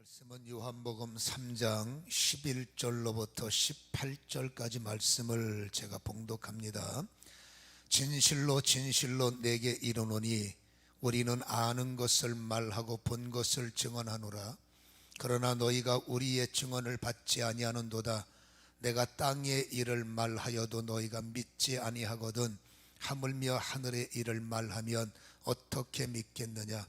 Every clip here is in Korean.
말씀은 요한복음 3장 11절로부터 18절까지 말씀을 제가 봉독합니다. 진실로 진실로 내게 이르노니 우리는 아는 것을 말하고 본 것을 증언하노라. 그러나 너희가 우리의 증언을 받지 아니하는도다. 내가 땅의 일을 말하여도 너희가 믿지 아니하거든. 하물며 하늘의 일을 말하면 어떻게 믿겠느냐.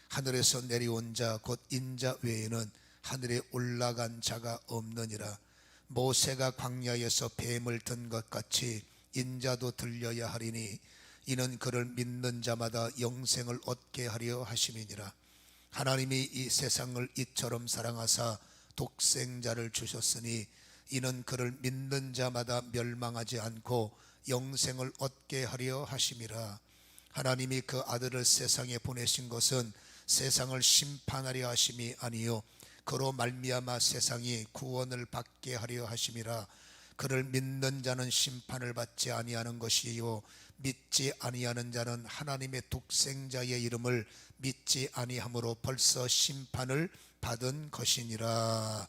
하늘에서 내려온 자 곧 인자 외에는 하늘에 올라간 자가 없느니라. 모세가 광야에서 뱀을 든 것 같이 인자도 들려야 하리니 이는 그를 믿는 자마다 영생을 얻게 하려 하심이니라. 하나님이 이 세상을 이처럼 사랑하사 독생자를 주셨으니 이는 그를 믿는 자마다 멸망하지 않고 영생을 얻게 하려 하심이라. 하나님이 그 아들을 세상에 보내신 것은 세상을 심판하려 하심이 아니요 그로 말미암아 세상이 구원을 받게 하려 하심이라. 그를 믿는 자는 심판을 받지 아니하는 것이요 믿지 아니하는 자는 하나님의 독생자의 이름을 믿지 아니하므로 벌써 심판을 받은 것이니라.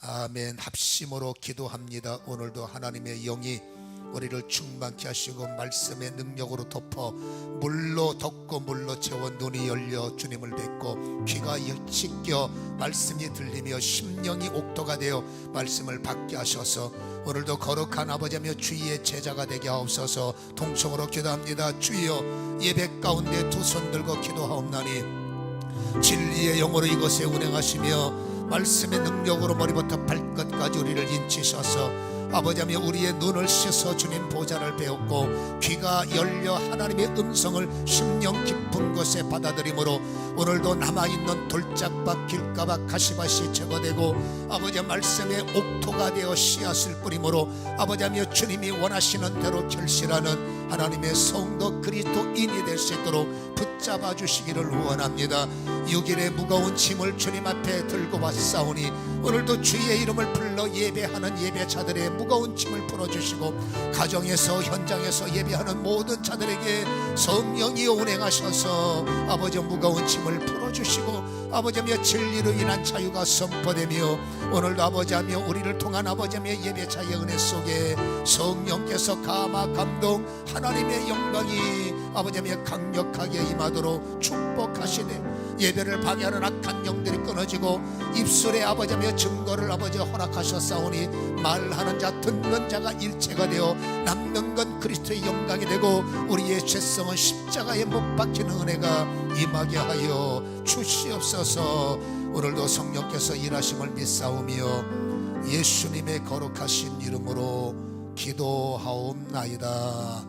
아멘. 합심으로 기도합니다. 오늘도 하나님의 영이 우리를 충만케 하시고 말씀의 능력으로 덮어 물로 덮고 물로 채워 눈이 열려 주님을 뵙고 귀가 씻겨 말씀이 들리며 심령이 옥토가 되어 말씀을 받게 하셔서 오늘도 거룩한 아버지며 주의 제자가 되게 하옵소서. 통성으로 기도합니다. 주여, 예배 가운데 두 손 들고 기도하옵나니 진리의 영으로 이곳에 운행하시며 말씀의 능력으로 머리부터 발끝까지 우리를 인치셔서 아버지며 우리의 눈을 씻어 주님 보좌를 배웠고 귀가 열려 하나님의 음성을 심령 깊은 곳에 받아들이므로 오늘도 남아있는 돌짝밭 길가밭 가시밭이 제거되고 아버지 말씀의 옥토가 되어 씨앗을 뿌림으로 아버지며 주님이 원하시는 대로 결실하는 하나님의 성도 그리스도인이 될 수 있도록 붙잡아 주시기를 원합니다. 6일의 무거운 짐을 주님 앞에 들고 왔사오니 오늘도 주의 이름을 불러 예배하는 예배자들의 무거운 짐을 풀어주시고 가정에서 현장에서 예배하는 모든 자들에게 성령이 운행하셔서 아버지 무거운 짐을 풀어주시고 아버지며 진리로 인한 자유가 선포되며 오늘도 아버지며 우리를 통한 아버지며 예배자의 은혜 속에 성령께서 감화 감동 하나님의 영광이 아버지며 강력하게 임하도록 축복하시네. 예배를 방해하는 악한 영들이 끊어지고 입술에 아버지며 증거를 아버지 허락하셨사오니 말하는 자 듣는 자가 일체가 되어 남는 건 그리스도의 영광이 되고 우리의 죄성은 십자가에 못 박히는 은혜가 임하게 하여 주시옵소서. 오늘도 성령께서 일하심을 믿사오며 예수님의 거룩하신 이름으로 기도하옵나이다.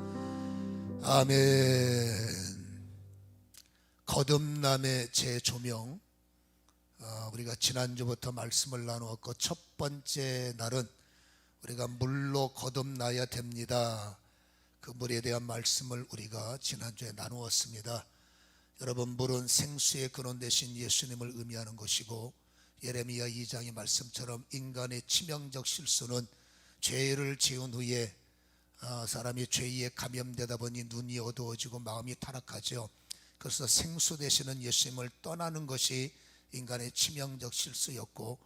아멘. 거듭남의 재조명, 우리가 지난주부터 말씀을 나누었고 첫 번째 날은 우리가 물로 거듭나야 됩니다. 그 물에 대한 말씀을 우리가 지난주에 나누었습니다. 여러분, 물은 생수의 근원 되신 예수님을 의미하는 것이고 예레미야 2장의 말씀처럼 인간의 치명적 실수는 죄를 지은 후에 사람이 죄에 감염되다 보니 눈이 어두워지고 마음이 타락하죠. 그래서 생수 되시는 예수님을 떠나는 것이 인간의 치명적 실수였고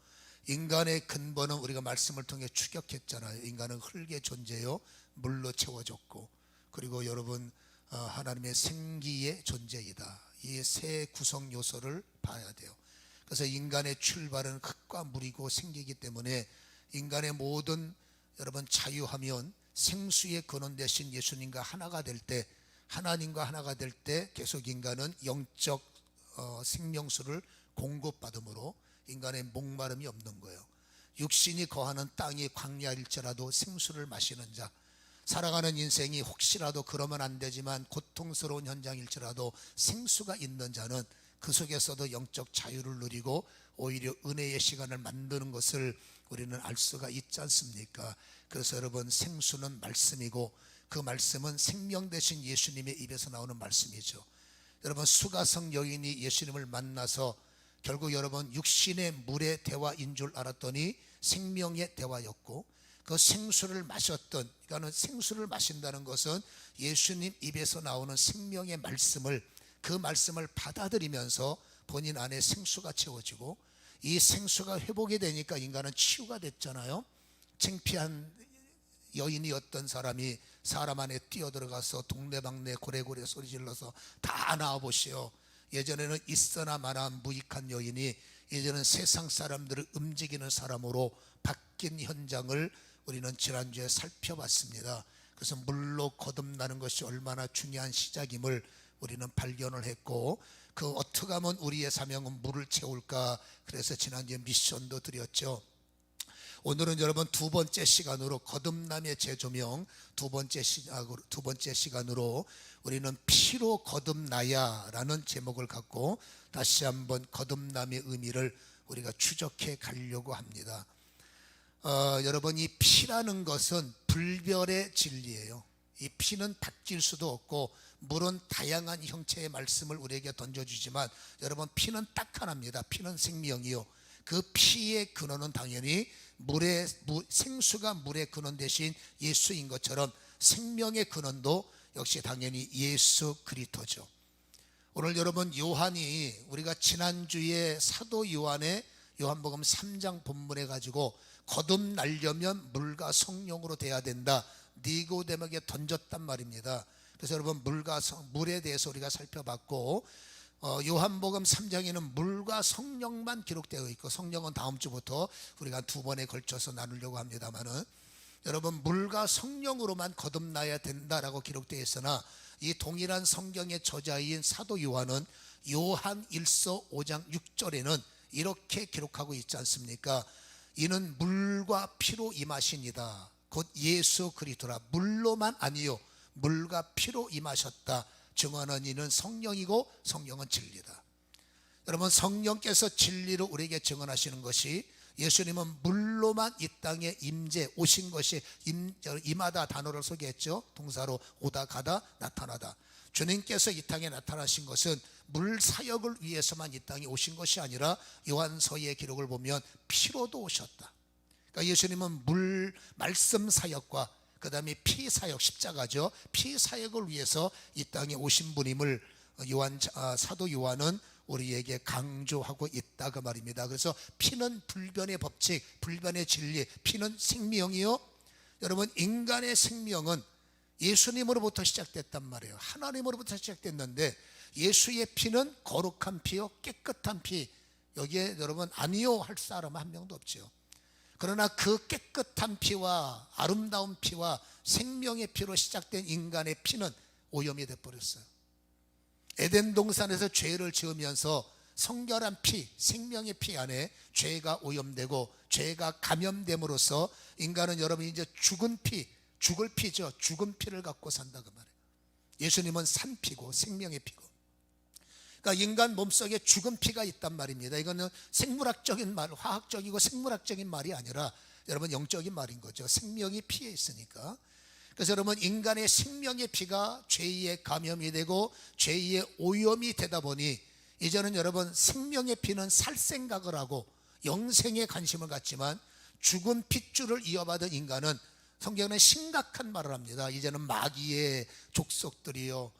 인간의 근본은 우리가 말씀을 통해 추격했잖아요. 인간은 흙의 존재요 물로 채워졌고 그리고 여러분 하나님의 생기의 존재이다. 이 세 구성 요소를 봐야 돼요. 그래서 인간의 출발은 흙과 물이고 생기이기 때문에 인간의 모든 여러분 자유하면 생수의 근원 되신 예수님과 하나가 될 때 하나님과 하나가 될 때 계속 인간은 영적 생명수를 공급받음으로 인간의 목마름이 없는 거예요. 육신이 거하는 땅이 광야일지라도 생수를 마시는 자, 살아가는 인생이 혹시라도 그러면 안 되지만 고통스러운 현장일지라도 생수가 있는 자는 그 속에서도 영적 자유를 누리고 오히려 은혜의 시간을 만드는 것을 우리는 알 수가 있지 않습니까? 그래서 여러분, 생수는 말씀이고 그 말씀은 생명 되신 예수님의 입에서 나오는 말씀이죠. 여러분, 수가성 여인이 예수님을 만나서 결국 여러분 육신의 물의 대화인 줄 알았더니 생명의 대화였고 그 생수를 마셨던, 그러니까 생수를 마신다는 것은 예수님 입에서 나오는 생명의 말씀을 그 말씀을 받아들이면서 본인 안에 생수가 채워지고 이 생수가 회복이 되니까 인간은 치유가 됐잖아요. 창피한 여인이었던 사람이 사람 안에 뛰어들어가서 동네방네 고래고래 소리 질러서 다 나와보시오. 예전에는 있어나 마나 무익한 여인이 이제는 세상 사람들을 움직이는 사람으로 바뀐 현장을 우리는 지난주에 살펴봤습니다. 그래서 물로 거듭나는 것이 얼마나 중요한 시작임을 우리는 발견을 했고, 그 어떻게 하면 우리의 사명은 물을 채울까, 그래서 지난주에 미션도 드렸죠. 오늘은 여러분 두 번째 시간으로 거듭남의 재조명, 두 번째 시간으로 우리는 피로 거듭나야 라는 제목을 갖고 다시 한번 거듭남의 의미를 우리가 추적해 가려고 합니다. 여러분, 이 피라는 것은 불별의 진리예요. 이 피는 닥칠 수도 없고 물은 다양한 형체의 말씀을 우리에게 던져주지만 여러분, 피는 딱 하나입니다. 피는 생명이요. 그 피의 근원은 당연히 생수가 물의 근원 대신 예수인 것처럼 생명의 근원도 역시 당연히 예수 그리스도죠. 오늘 여러분, 요한이 우리가 지난주에 사도 요한의 요한복음 3장 본문에 가지고 거듭나려면 물과 성령으로 돼야 된다, 니고데모에게 던졌단 말입니다. 그래서 여러분, 물에 대해서 우리가 살펴봤고, 요한복음 3장에는 물과 성령만 기록되어 있고, 성령은 다음 주부터 우리가 두 번에 걸쳐서 나누려고 합니다만은, 여러분, 물과 성령으로만 거듭나야 된다라고 기록되어 있으나 이 동일한 성경의 저자인 사도 요한은 요한 1서 5장 6절에는 이렇게 기록하고 있지 않습니까? 이는 물과 피로 임하시니다. 곧 예수 그리스도라. 물로만 아니요, 물과 피로 임하셨다. 증언하는 이는 성령이고 성령은 진리다. 여러분, 성령께서 진리로 우리에게 증언하시는 것이, 예수님은 물로만 이 땅에 오신 것이, 임하다 단어를 소개했죠. 동사로 오다 가다 나타나다. 주님께서 이 땅에 나타나신 것은 물 사역을 위해서만 이 땅에 오신 것이 아니라 요한서의 기록을 보면 피로도 오셨다. 그러니까 예수님은 말씀 사역과 그 다음에 피 사역, 십자가죠. 피 사역을 위해서 이 땅에 오신 분임을 사도 요한은 우리에게 강조하고 있다, 그 말입니다. 그래서 피는 불변의 법칙, 불변의 진리, 피는 생명이요. 여러분, 인간의 생명은 예수님으로부터 시작됐단 말이에요. 하나님으로부터 시작됐는데 예수의 피는 거룩한 피요, 깨끗한 피. 여기에 여러분 아니요 할 사람 한 명도 없죠. 그러나 그 깨끗한 피와 아름다운 피와 생명의 피로 시작된 인간의 피는 오염이 되어버렸어요. 에덴 동산에서 죄를 지으면서 성결한 피, 생명의 피 안에 죄가 오염되고 죄가 감염됨으로써 인간은 여러분 이제 죽은 피, 죽을 피죠. 죽은 피를 갖고 산다, 그 말이에요. 예수님은 산 피고 생명의 피고. 그러니까 인간 몸속에 죽은 피가 있단 말입니다. 이거는 생물학적인 말, 화학적이고 생물학적인 말이 아니라 여러분 영적인 말인 거죠. 생명이 피에 있으니까. 그래서 여러분, 인간의 생명의 피가 죄에 감염이 되고 죄에 오염이 되다 보니 이제는 여러분, 생명의 피는 살 생각을 하고 영생에 관심을 갖지만 죽은 핏줄을 이어받은 인간은, 성경은 심각한 말을 합니다. 이제는 마귀의 족속들이요,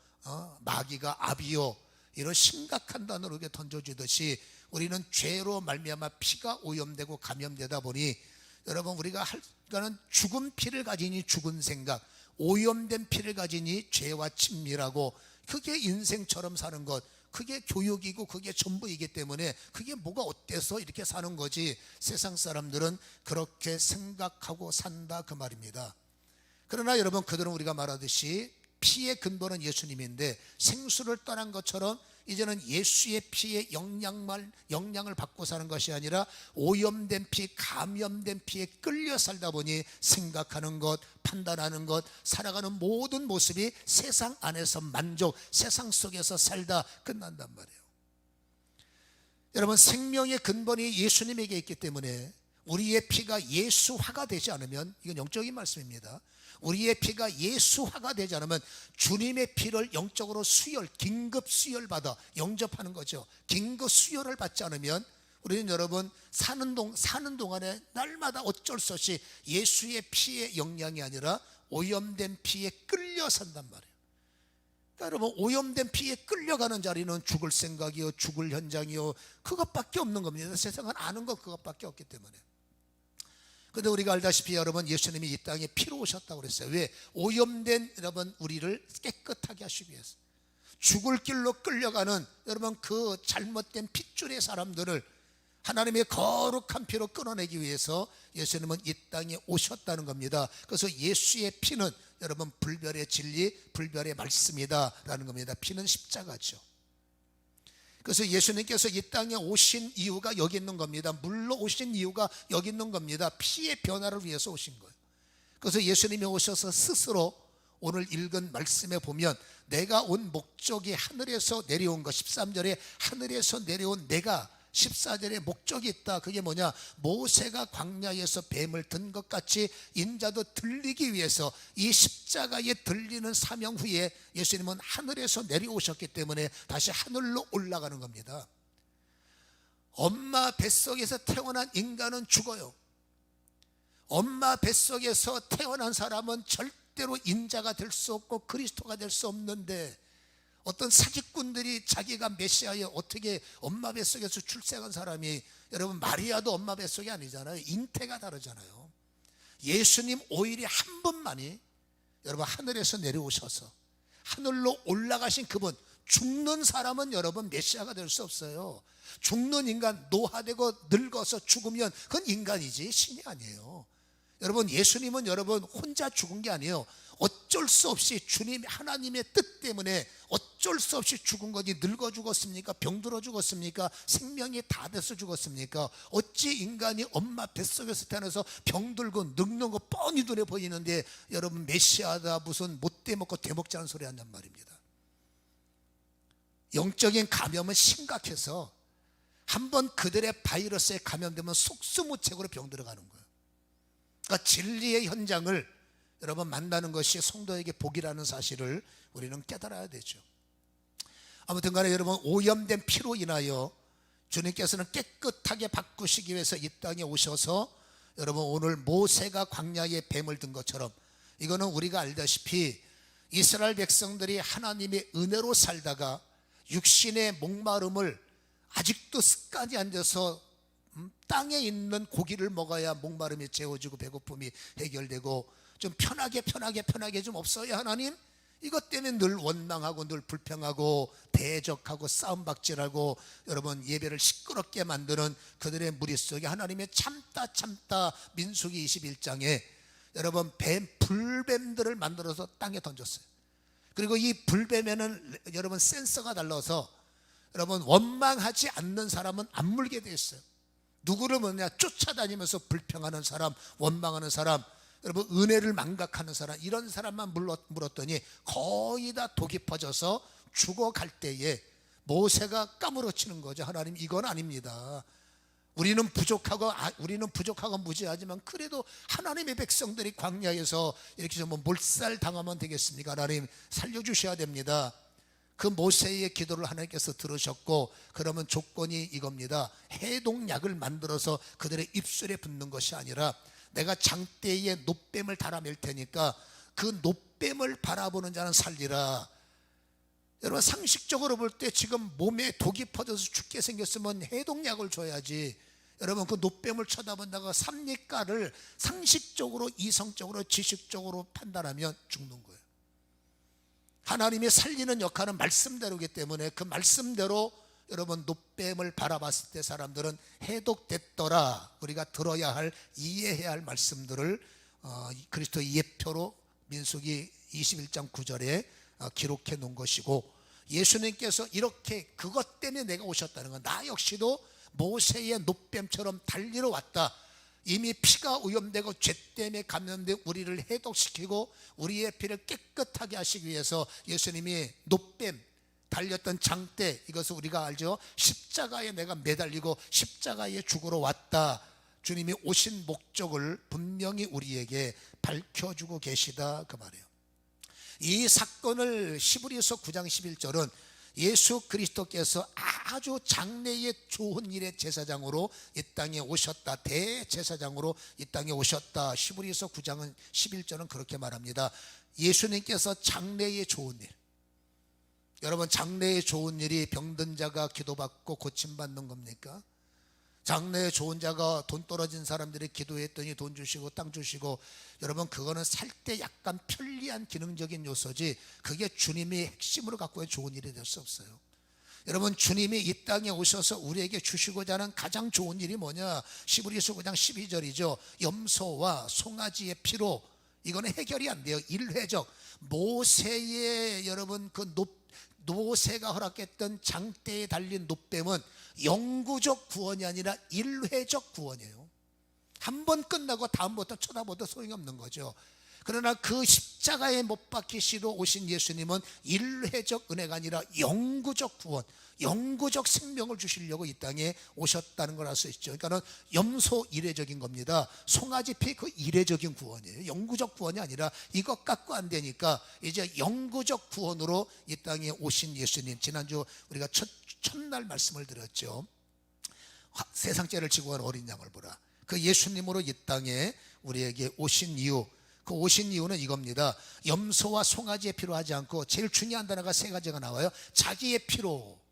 마귀가 압이요, 이런 심각한 단어로 이렇게 던져주듯이 우리는 죄로 말미암아 피가 오염되고 감염되다 보니 여러분, 우리가는 죽은 피를 가지니 죽은 생각, 오염된 피를 가지니 죄와 친밀하고, 그게 인생처럼 사는 것, 그게 교육이고 그게 전부이기 때문에 그게 뭐가 어때서 이렇게 사는 거지, 세상 사람들은 그렇게 생각하고 산다, 그 말입니다. 그러나 여러분, 그들은 우리가 말하듯이 피의 근본은 예수님인데 생수를 떠난 것처럼 이제는 예수의 피의 영양을 받고 사는 것이 아니라 오염된 피, 감염된 피에 끌려 살다 보니 생각하는 것, 판단하는 것, 살아가는 모든 모습이 세상 안에서 만족, 세상 속에서 살다 끝난단 말이에요. 여러분, 생명의 근본이 예수님에게 있기 때문에 우리의 피가 예수화가 되지 않으면, 이건 영적인 말씀입니다. 우리의 피가 예수화가 되지 않으면 주님의 피를 영적으로 긴급 수혈받아 영접하는 거죠. 긴급 수혈을 받지 않으면 우리는 여러분 사는 동안에 날마다 어쩔 수 없이 예수의 피의 영향이 아니라 오염된 피에 끌려 산단 말이에요. 그러니까 여러분, 오염된 피에 끌려가는 자리는 죽을 생각이요, 죽을 현장이요, 그것밖에 없는 겁니다. 세상은 아는 건 그것밖에 없기 때문에. 그런데 우리가 알다시피 여러분, 예수님이 이 땅에 피로 오셨다고 그랬어요. 왜? 오염된 여러분 우리를 깨끗하게 하시기 위해서. 죽을 길로 끌려가는 여러분 그 잘못된 핏줄의 사람들을 하나님의 거룩한 피로 끊어내기 위해서 예수님은 이 땅에 오셨다는 겁니다. 그래서 예수의 피는 여러분 불별의 진리, 불별의 말씀이다 라는 겁니다. 피는 십자가죠. 그래서 예수님께서 이 땅에 오신 이유가 여기 있는 겁니다. 물로 오신 이유가 여기 있는 겁니다. 피의 변화를 위해서 오신 거예요. 그래서 예수님이 오셔서 스스로 오늘 읽은 말씀에 보면 내가 온 목적이 하늘에서 내려온 것, 13절에 하늘에서 내려온 내가, 14절에 목적이 있다. 그게 뭐냐? 모세가 광야에서 뱀을 든 것 같이 인자도 들리기 위해서 이 십자가에 들리는 사명 후에 예수님은 하늘에서 내려오셨기 때문에 다시 하늘로 올라가는 겁니다. 엄마 뱃속에서 태어난 인간은 죽어요. 엄마 뱃속에서 태어난 사람은 절대로 인자가 될 수 없고 그리스도가 될 수 없는데, 어떤 사기꾼들이 자기가 메시아에 어떻게 엄마 뱃속에서 출생한 사람이, 여러분 마리아도 엄마 뱃속이 아니잖아요. 잉태가 다르잖아요. 예수님 오일이 한 번만이 여러분 하늘에서 내려오셔서 하늘로 올라가신 그분, 죽는 사람은 여러분 메시아가 될 수 없어요. 죽는 인간, 노화되고 늙어서 죽으면 그건 인간이지 신이 아니에요. 여러분 예수님은 여러분 혼자 죽은 게 아니에요. 어쩔 수 없이 주님 하나님의 뜻 때문에 어쩔 수 없이 죽은 거지. 늙어 죽었습니까? 병들어 죽었습니까? 생명이 다 돼서 죽었습니까? 어찌 인간이 엄마 뱃속에서 태어나서 병들고 늙는 거 뻔히 눈에 보이는데 여러분 메시아다 무슨 못돼 먹고 되먹지 않은 소리 한단 말입니다. 영적인 감염은 심각해서 한번 그들의 바이러스에 감염되면 속수무책으로 병들어가는 거예요. 그러니까 진리의 현장을 여러분 만나는 것이 성도에게 복이라는 사실을 우리는 깨달아야 되죠. 아무튼 간에 여러분 오염된 피로 인하여 주님께서는 깨끗하게 바꾸시기 위해서 이 땅에 오셔서 여러분 오늘 모세가 광야에 뱀을 든 것처럼, 이거는 우리가 알다시피 이스라엘 백성들이 하나님의 은혜로 살다가 육신의 목마름을 아직도 습관이 앉아서 땅에 있는 고기를 먹어야 목마름이 채워지고 배고픔이 해결되고 좀 편하게 좀 없어요 하나님? 이것 때문에 늘 원망하고 늘 불평하고 대적하고 싸움박질하고 여러분 예배를 시끄럽게 만드는 그들의 무리 속에 하나님의 참다 민수기 21장에 여러분 불뱀들을 만들어서 땅에 던졌어요. 그리고 이 불뱀에는 여러분 센서가 달라서 여러분 원망하지 않는 사람은 안 물게 돼 있어요. 누구를 뭐냐? 쫓아다니면서 불평하는 사람, 원망하는 사람, 여러분 은혜를 망각하는 사람, 이런 사람만 물었더니 거의 다 독이 퍼져서 죽어갈 때에 모세가 까무러치는 거죠. 하나님 이건 아닙니다. 우리는 부족하고 무지하지만 그래도 하나님의 백성들이 광야에서 이렇게 좀 몰살 당하면 되겠습니까? 하나님 살려주셔야 됩니다. 그 모세의 기도를 하나님께서 들으셨고, 그러면 조건이 이겁니다. 해독약을 만들어서 그들의 입술에 붓는 것이 아니라 내가 장대에 놋뱀을 달아낼 테니까 그 놋뱀을 바라보는 자는 살리라. 여러분 상식적으로 볼 때 지금 몸에 독이 퍼져서 죽게 생겼으면 해독약을 줘야지. 여러분 그 놋뱀을 쳐다본다가 삽니까를 상식적으로 이성적으로 지식적으로 판단하면 죽는 거예요. 하나님이 살리는 역할은 말씀대로이기 때문에 그 말씀대로 여러분 놋뱀을 바라봤을 때 사람들은 해독됐더라. 우리가 들어야 할, 이해해야 할 말씀들을 그리스도의 예표로 민수기 21장 9절에 기록해 놓은 것이고, 예수님께서 이렇게 그것 때문에 내가 오셨다는 건 나 역시도 모세의 놋뱀처럼 달리러 왔다. 이미 피가 오염되고 죄 때문에 감염된 우리를 해독시키고 우리의 피를 깨끗하게 하시기 위해서 예수님이 놋뱀 달렸던 장대, 이것을 우리가 알죠. 십자가에 내가 매달리고 십자가에 죽으러 왔다. 주님이 오신 목적을 분명히 우리에게 밝혀주고 계시다 그 말이에요. 이 사건을 히브리서 9장 11절은 예수 그리스도께서 아주 장래의 좋은 일의 제사장으로 이 땅에 오셨다. 대제사장으로 이 땅에 오셨다. 히브리서 9장 11절은 그렇게 말합니다. 예수님께서 장래의 좋은 일, 여러분, 장래에 좋은 일이 병든 자가 기도받고 고침받는 겁니까? 장래에 좋은 자가 돈 떨어진 사람들이 기도했더니 돈 주시고 땅 주시고, 여러분 그거는 살 때 약간 편리한 기능적인 요소지 그게 주님이 핵심으로 갖고 좋은 일이 될 수 없어요. 여러분, 주님이 이 땅에 오셔서 우리에게 주시고자 하는 가장 좋은 일이 뭐냐? 히브리서 9장 12절이죠. 염소와 송아지의 피로, 이거는 해결이 안 돼요. 일회적. 모세의 여러분 모세가 허락했던 장대에 달린 놋뱀은 영구적 구원이 아니라 일회적 구원이에요. 한 번 끝나고 다음부터 쳐다봐도 소용이 없는 거죠. 그러나 그 십자가에 못 박히시러 오신 예수님은 일회적 은혜가 아니라 영구적 구원, 영구적 생명을 주시려고 이 땅에 오셨다는 걸 알 수 있죠. 그러니까 염소 일회적인 겁니다. 송아지 피 그 일회적인 구원이에요. 영구적 구원이 아니라 이것 갖고 안 되니까 이제 영구적 구원으로 이 땅에 오신 예수님. 지난주 우리가 첫날 말씀을 드렸죠. 세상 죄를 지고 간 어린 양을 보라. 그 예수님으로 이 땅에 우리에게 오신 이유, 그 오신 이유는 이겁니다. 염소와 송아지의 피로 하지 않고 제일 중요한 단어가 세 가지가 나와요. 자기의 피로.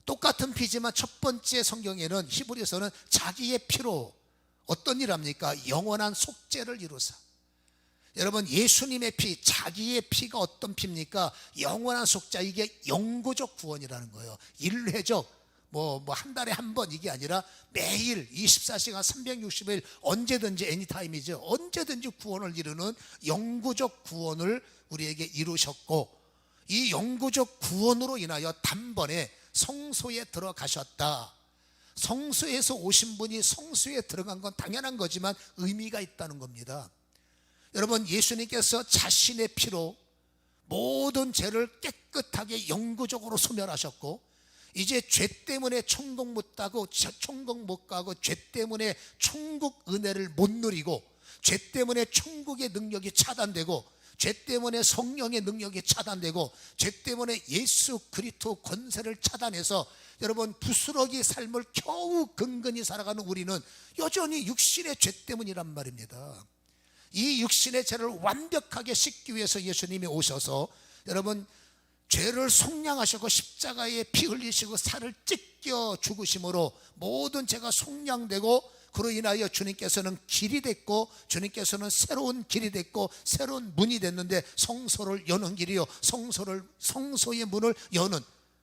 똑같은 피지만 첫 번째 성경에는, 히브리서는 자기의 피로 어떤 일 합니까? 영원한 속죄를 이루사. 여러분, 예수님의 피, 자기의 피가 어떤 피입니까? 영원한 속죄. 이게 영구적 구원이라는 거예요. 일회적, 한 달에 한 번 이게 아니라 매일 24시간 360일 언제든지 애니타임이죠. 언제든지 구원을 이루는 영구적 구원을 우리에게 이루셨고, 이 영구적 구원으로 인하여 단번에 성소에 들어가셨다. 성소에서 오신 분이 성소에 들어간 건 당연한 거지만 의미가 있다는 겁니다. 여러분, 예수님께서 자신의 피로 모든 죄를 깨끗하게 영구적으로 소멸하셨고, 이제 죄 때문에 천국 못 가고 죄 때문에 천국 은혜를 못 누리고, 죄 때문에 천국의 능력이 차단되고, 죄 때문에 성령의 능력이 차단되고, 죄 때문에 예수 그리스도 권세를 차단해서 여러분 부스러기 삶을 겨우 근근히 살아가는 우리는 여전히 육신의 죄 때문이란 말입니다. 이 육신의 죄를 완벽하게 씻기 위해서 예수님이 오셔서 여러분 죄를 속량하시고 십자가에 피 흘리시고 살을 찢겨 죽으심으로 모든 죄가 속량되고, 그로 인하여 주님께서는 길이 됐고, 주님께서는 새로운 길이 됐고 새로운 문이 됐는데, 성소를 여는 길이요, 성소의 문을 여는,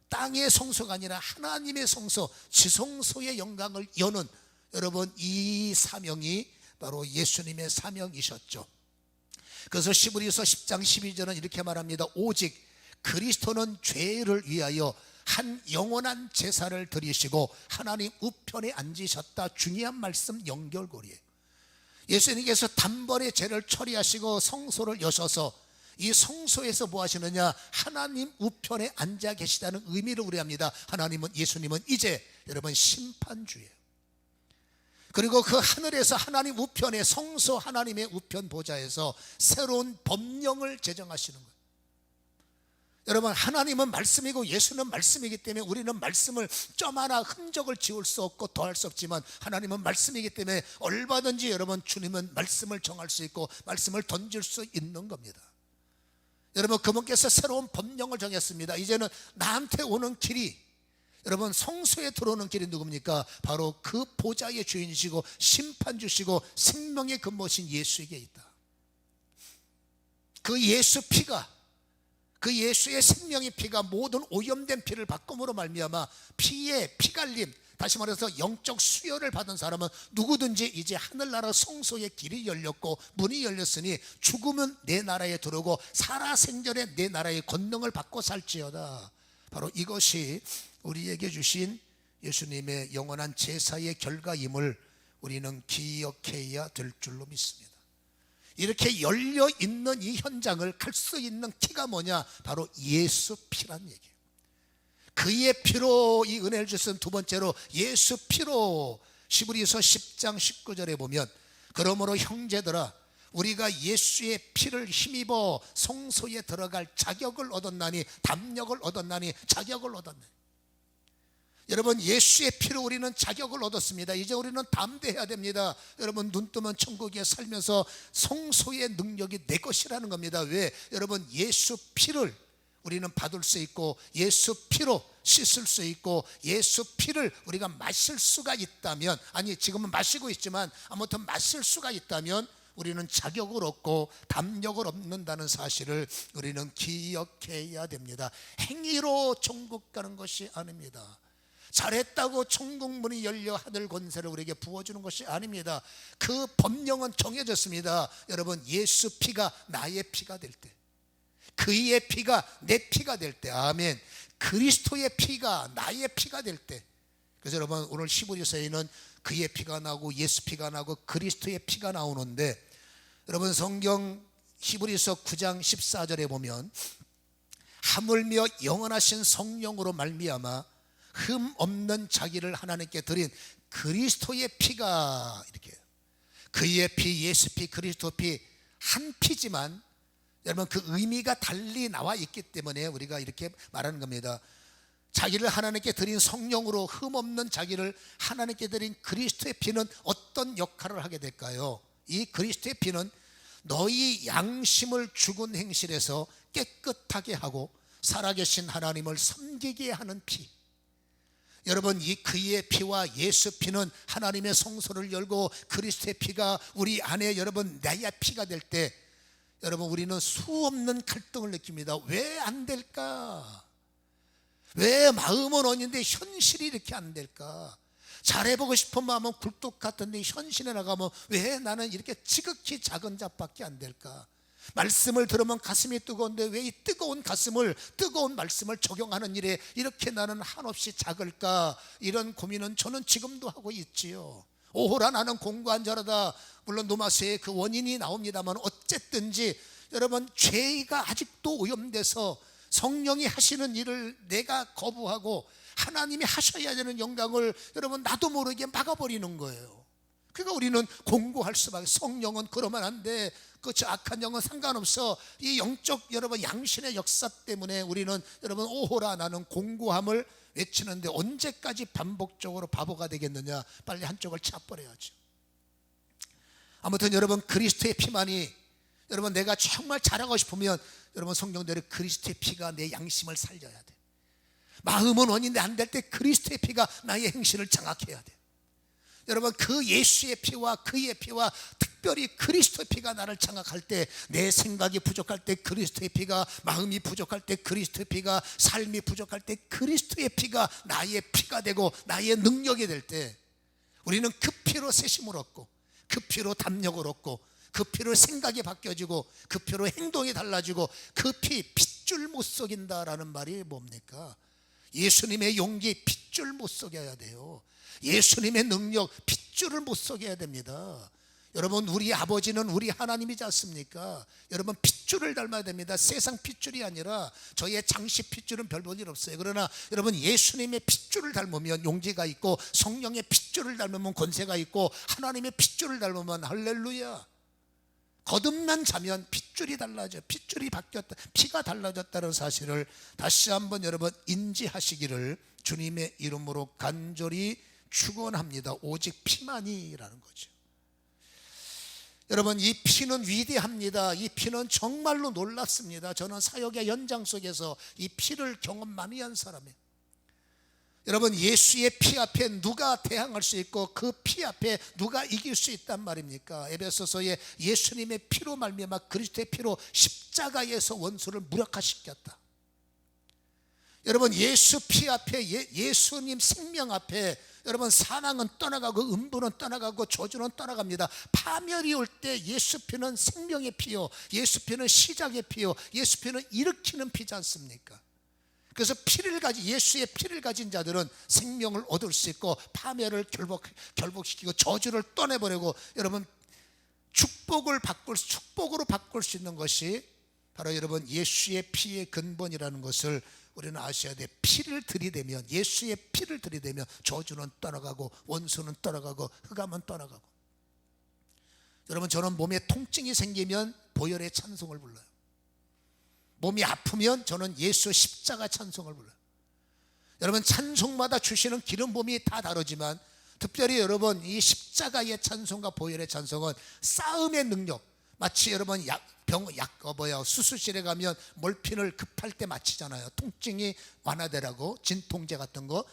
땅의 성소가 아니라 하나님의 성소, 지성소의 영광을 여는, 여러분 이 사명이 바로 예수님의 사명이셨죠. 그래서 히브리서 10장 12절은 이렇게 말합니다. 오직 그리스도는 죄를 위하여 한 영원한 제사를 드리시고 하나님 우편에 앉으셨다. 중요한 말씀 연결고리예요. 예수님께서 단번에 죄를 처리하시고 성소를 여셔서 이 성소에서 뭐 하시느냐? 하나님 우편에 앉아 계시다는 의미를 우려합니다. 예수님은 이제 여러분 심판주예요. 그리고 그 하늘에서 하나님 우편에, 성소 하나님의 우편 보좌에서 새로운 법령을 제정하시는 거예요. 여러분, 하나님은 말씀이고 예수는 말씀이기 때문에 우리는 말씀을 점 하나 흔적을 지울 수 없고 더할 수 없지만, 하나님은 말씀이기 때문에 얼마든지 여러분 주님은 말씀을 정할 수 있고 말씀을 던질 수 있는 겁니다. 여러분, 그분께서 새로운 법령을 정했습니다. 이제는 나한테 오는 길이, 여러분 성소에 들어오는 길이 누굽니까? 바로 그 보좌의 주인이시고 심판주시고 생명의 근본이신 예수에게 있다. 그 예수 피가, 그 예수의 생명의 피가 모든 오염된 피를 바꿈으로 말미암아 피의 피갈림, 다시 말해서 영적 수혈을 받은 사람은 누구든지 이제 하늘나라 성소의 길이 열렸고 문이 열렸으니 죽으면 내 나라에 들어오고 살아생전에 내 나라의 권능을 받고 살지어다. 바로 이것이 우리에게 주신 예수님의 영원한 제사의 결과임을 우리는 기억해야 될 줄로 믿습니다. 이렇게 열려있는 이 현장을 갈 수 있는 키가 뭐냐? 바로 예수 피란 얘기예요. 그의 피로 이 은혜를 주신 두 번째로 예수 피로, 히브리서 10장 19절에 보면, 그러므로 형제들아 우리가 예수의 피를 힘입어 성소에 들어갈 자격을 얻었나니, 담력을 얻었나니, 자격을 얻었나니. 여러분, 예수의 피로 우리는 자격을 얻었습니다. 이제 우리는 담대해야 됩니다. 여러분, 눈 뜨면 천국에 살면서 성소의 능력이 내 것이라는 겁니다. 왜? 여러분, 예수 피를 우리는 받을 수 있고 예수 피로 씻을 수 있고 예수 피를 우리가 마실 수가 있다면, 아니 지금은 마시고 있지만 아무튼 마실 수가 있다면 우리는 자격을 얻고 담력을 얻는다는 사실을 우리는 기억해야 됩니다. 행위로 천국 가는 것이 아닙니다. 잘했다고 천국 문이 열려 하늘 권세를 우리에게 부어주는 것이 아닙니다. 그 법령은 정해졌습니다. 여러분, 예수 피가 나의 피가 될 때, 그의 피가 내 피가 될 때, 아멘. 그리스도의 피가 나의 피가 될 때. 그래서 여러분, 오늘 히브리서에는 그의 피가 나고 예수 피가 나고 그리스도의 피가 나오는데, 여러분 성경 히브리서 9장 14절에 보면 하물며 영원하신 성령으로 말미암아 흠 없는 자기를 하나님께 드린 그리스도의 피가, 이렇게 그의 피, 예수 피, 그리스도 피, 한 피지만 여러분 그 의미가 달리 나와 있기 때문에 우리가 이렇게 말하는 겁니다. 자기를 하나님께 드린 성령으로 흠 없는 자기를 하나님께 드린 그리스도의 피는 어떤 역할을 하게 될까요? 이 그리스도의 피는 너희 양심을 죽은 행실에서 깨끗하게 하고 살아계신 하나님을 섬기게 하는 피. 여러분, 이 그의 피와 예수 피는 하나님의 성소를 열고 그리스도의 피가 우리 안에 여러분 나의 피가 될 때, 여러분 우리는 수없는 갈등을 느낍니다. 왜 안 될까? 왜 마음은 언인데 현실이 이렇게 안 될까? 잘해보고 싶은 마음은 굴뚝 같은데 현실에 나가면 왜 나는 이렇게 지극히 작은 잡밖에 안 될까? 말씀을 들으면 가슴이 뜨거운데 왜 이 뜨거운 가슴을, 뜨거운 말씀을 적용하는 일에 이렇게 나는 한없이 작을까? 이런 고민은 저는 지금도 하고 있지요. 오호라 나는 공고한 자라다. 물론 노마스의 그 원인이 나옵니다만 어쨌든지 여러분 죄가 아직도 오염돼서 성령이 하시는 일을 내가 거부하고 하나님이 하셔야 되는 영광을 여러분 나도 모르게 막아버리는 거예요. 그러니까 우리는 공고할 수밖에. 성령은 그러면 안 돼. 그 악한 영은 상관없어. 이 영적 여러분 양신의 역사 때문에 우리는 여러분 오호라 나는 공고함을 외치는데 언제까지 반복적으로 바보가 되겠느냐. 빨리 한쪽을 차버려야죠. 아무튼 여러분 그리스도의 피만이, 여러분 내가 정말 잘하고 싶으면 여러분 성경대로 그리스도의 피가 내 양심을 살려야 돼. 마음은 원인데 안 될 때 그리스도의 피가 나의 행실을 장악해야 돼. 여러분 그 예수의 피와 그의 피와 특별히 그리스도의 피가 나를 장악할 때, 내 생각이 부족할 때 그리스도의 피가, 마음이 부족할 때 그리스도의 피가, 삶이 부족할 때 그리스도의 피가 나의 피가 되고 나의 능력이 될 때, 우리는 그 피로 세심을 얻고 그 피로 담력을 얻고 그 피로 생각이 바뀌어지고 그 피로 행동이 달라지고, 그 피, 핏줄 못 속인다라는 말이 뭡니까? 예수님의 용기, 핏줄 못 속여야 돼요. 예수님의 능력, 핏줄을 못 속여야 됩니다. 여러분 우리 아버지는 우리 하나님이지 않습니까? 여러분 핏줄을 닮아야 됩니다. 세상 핏줄이 아니라 저희의 장시 핏줄은 별 볼 일 없어요. 그러나 여러분 예수님의 핏줄을 닮으면 용기가 있고, 성령의 핏줄을 닮으면 권세가 있고, 하나님의 핏줄을 닮으면 할렐루야. 거듭난 자면 핏줄이 달라져. 핏줄이 바뀌었다, 피가 달라졌다는 사실을 다시 한번 여러분 인지하시기를 주님의 이름으로 간절히 축원합니다. 오직 피만이라는 거죠. 여러분 이 피는 위대합니다. 이 피는 정말로 놀랍습니다. 저는 사역의 현장 속에서 이 피를 경험 많이 한 사람이에요. 여러분 예수의 피 앞에 누가 대항할 수 있고 그 피 앞에 누가 이길 수 있단 말입니까? 에베소서의 예수님의 피로 말미암아 그리스도의 피로 십자가에서 원수를 무력화시켰다. 여러분 예수 피 앞에, 예수님 생명 앞에 여러분 사망은 떠나가고 음부는 떠나가고 저주는 떠나갑니다. 파멸이 올 때 예수 피는 생명의 피요, 예수 피는 시작의 피요, 예수 피는 일으키는 피지 않습니까? 그래서 예수의 피를 가진 자들은 생명을 얻을 수 있고 파멸을 결복시키고 저주를 떠내버리고 여러분 축복으로 바꿀 수 있는 것이 바로 여러분 예수의 피의 근본이라는 것을 우리는 아셔야 돼. 피를 들이대면, 예수의 피를 들이대면 저주는 떠나가고 원수는 떠나가고 흑암은 떠나가고. 여러분 저는 몸에 통증이 생기면 보혈의 찬송을 불러요. 몸이 아프면 저는 예수 십자가 찬송을 불러요. 여러분 찬송마다 주시는 기름 부음이 다 다르지만 특별히 여러분 이 십자가의 찬송과 보혈의 찬송은 싸움의 능력, 마치 여러분 수술실에 가면 몰핀을 급할 때 맞히잖아요. 통증이 완화되라고 진통제 같은 거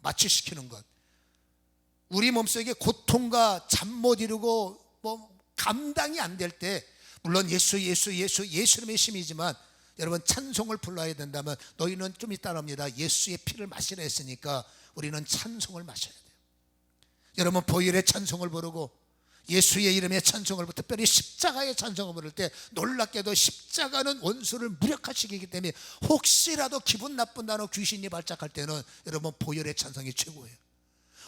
마취시키는 것. 우리 몸속에 고통과 잠 못 이루고 감당이 안 될 때, 물론 예수님의 힘이지만 여러분 찬송을 불러야 된다면, 너희는 좀 이따 합니다. 예수의 피를 마시라 했으니까 우리는 찬송을 마셔야 돼요. 여러분 보혈의 찬송을 부르고 예수의 이름의 찬송을 부르고, 특별히 십자가의 찬송을 부를 때 놀랍게도 십자가는 원수를 무력화시키기 때문에 혹시라도 기분 나쁜다는 귀신이 발작할 때는 여러분 보혈의 찬송이 최고예요.